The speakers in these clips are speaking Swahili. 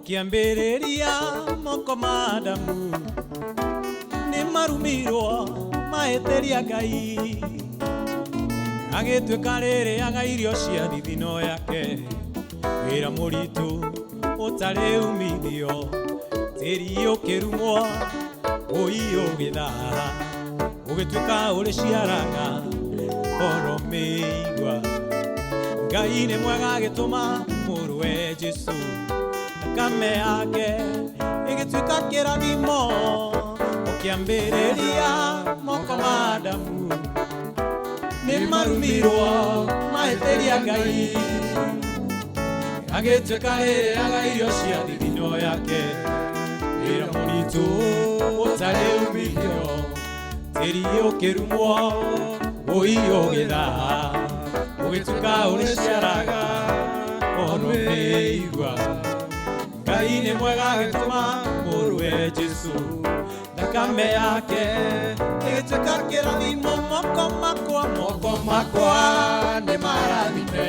Mokiambĩrĩria moko ma Adamu nĩ marumirwo mahĩtĩria Ngai, agĩtuĩka rĩrĩaga irio cia thithino yake, wĩra mũritũ ũtarĩ umithio, tĩri ũkĩrumwo ũi ũgĩthaha, ũgĩtuĩka ũrĩciaraga oro mĩigua. Ngai nĩ mwega agĩtũma mũrũwe Jesũ, thakame yake ĩgĩtuĩka kĩrathimo. Ũkĩambĩrĩria moko ma Adamu nĩ marumirwo mahĩtĩria Ngai, agĩtuĩka rĩrĩaga irio cia thithino yake, wĩra mũritũ ũtarĩ umithio, tĩri ũkĩrumwo ũi ũgĩthaha, ũgĩtuĩka ũrĩciaraga oro mĩigua. Ngai nĩ mwega agĩtũma mũrũwe Jesũ, thakame yake ĩgĩtuĩka kĩrathimo. Moko makwa nĩ marathime,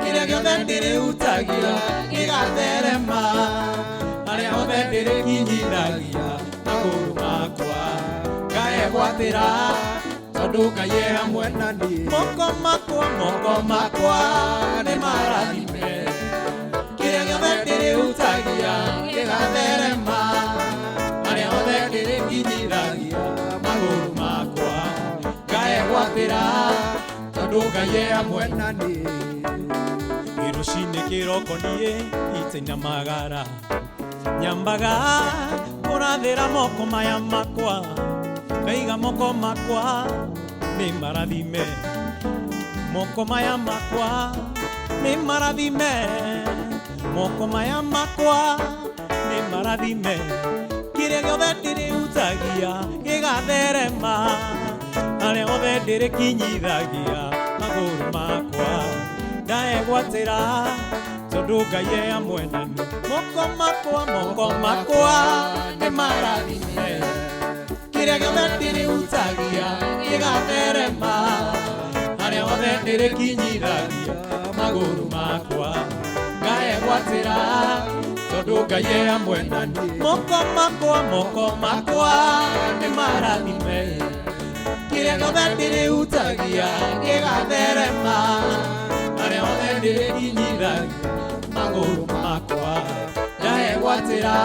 kĩrĩa gĩothe ndĩrĩhutagia gĩgatherema, harĩa hothe ndĩrĩkinyithagia magũrũ makwa ngegwatĩra, tondũ Ngai e hamwe na niĩ. Moko makwa nĩ marathime, kĩrĩa gĩothe ndĩrĩhutagia gĩgatherema, harĩa hothe ndĩrĩkinyithagia magũrũ makwa ngegwatĩra, tondũ Ngai e hamwe na niĩ. Rũcinĩ kĩroko niĩ itainamagara, nyambaga kũrathĩra moko maya makwa, ngaiga moko makwa nĩ marathime, moko maya makwa nĩ marathime, moko maya makwa nĩ marathime, kĩrĩa gĩothe ndĩrĩhutagia gĩgatherema, harĩa hothe ndĩrĩkinyithagia magũrũ makwa ndegwatĩra, tondũ Ngai e hamwe na niĩ. Moko makwa nĩ marathime, kĩrĩa gĩothe ndĩrĩhutagia gĩgatherema, harĩa hothe ndĩrĩkinyithagia magũrũ makwa ngegwatĩra, tondũ Ngai e hamwe na niĩ. Moko makwa nĩ marathime, kĩrĩa gĩothe ndĩrĩhutagia gĩgatherema, harĩa hothe ndĩrĩkinyithagia magũrũ makwa ndegwatĩra,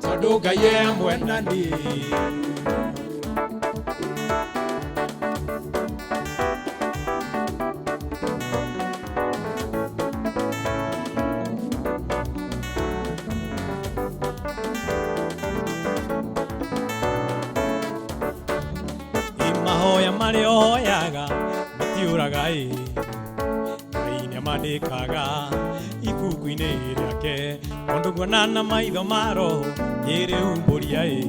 tondũ Ngai e hamwe na niĩ. Mahoya marĩa ũhoyaga matiũraga ĩ, Ngai nĩamandĩkaga ibuku-inĩ rĩake, mũndũ nguona na maitho ma roho ĩrĩumbũria ĩ,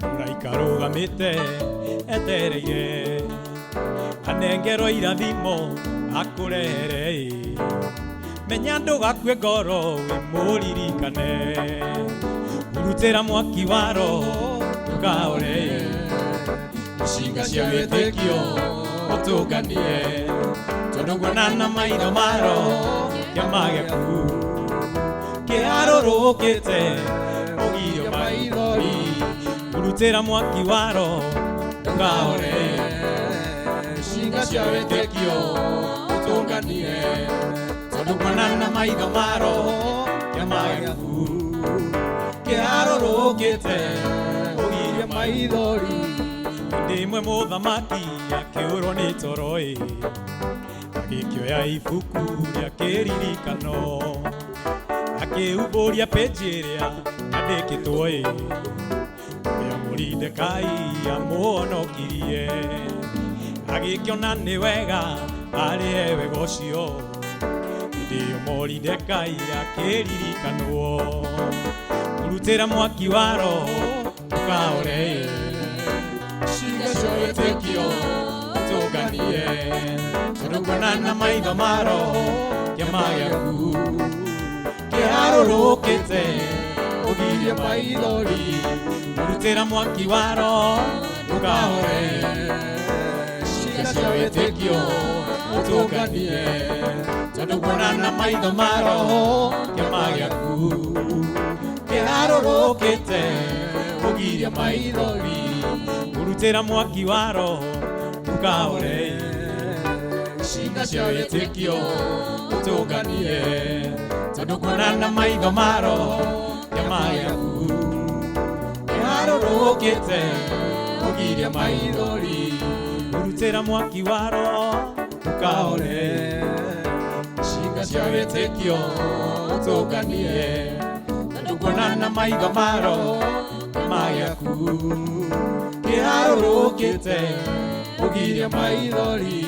mũraika arũgamĩte etereire, anengerwo irathimo akũrehere ĩ, menya ndũgakue ngoro wĩ mũririkane, urutĩra mwaki wa roho ndũkahore ĩ, ciĩga cia wĩtĩkio ũtũnganie, tondũ nguona na maitho ma roho kĩama gĩaku kĩharũrũkĩte ũgirio maithori, urutĩra mwaki wa roho ndũkahore, ciĩga cia wĩtĩkio ũtũnganie, tondũ nguona na maitho ma roho kĩama gĩaku kĩharũrũkĩte ũgirio maithori. Ndĩmwe mũthamaki akĩũrwo nĩ toro ĩ, agĩkĩoya ibuku rĩa kĩririkano, akĩumbũria pĩnji ĩrĩa yandĩkĩtwo ĩ, ũrĩa Moridekai amũhonokirie, agĩkĩona nĩ wega arĩe wega ũcio, hĩndĩ ĩyo Moridekai akĩririkanwo, kũrutĩra mwaki wa roho ndũkahore ĩ, ciĩga cia wĩtĩkio ũtũnganie, tondũ nguona na maitho ma roho kĩama gĩaku kĩharũrũkĩte ũgirie maithori, urutĩra mwaki wa roho ndũkahore, Ciĩga cia wĩtĩkio ũtũnganie tondũ kuonana maitho ma roho kĩama gĩaku kĩharũrũkĩte ũgiria maithori kũrutĩra mwaki wa roho ndũkahore ciĩga cia wĩtĩkio ũtũnganie tondũ kuonana maitho ma roho kĩama gĩaku kĩharũrũkĩte ũgiria maithori kũrutĩra mwaki wa roho ndũkahore ciĩga cia wĩtĩkio ũtũnganie tondũ kuonana maitho ma roho kĩama gĩaku kĩharũrũkĩte ũgiria maithori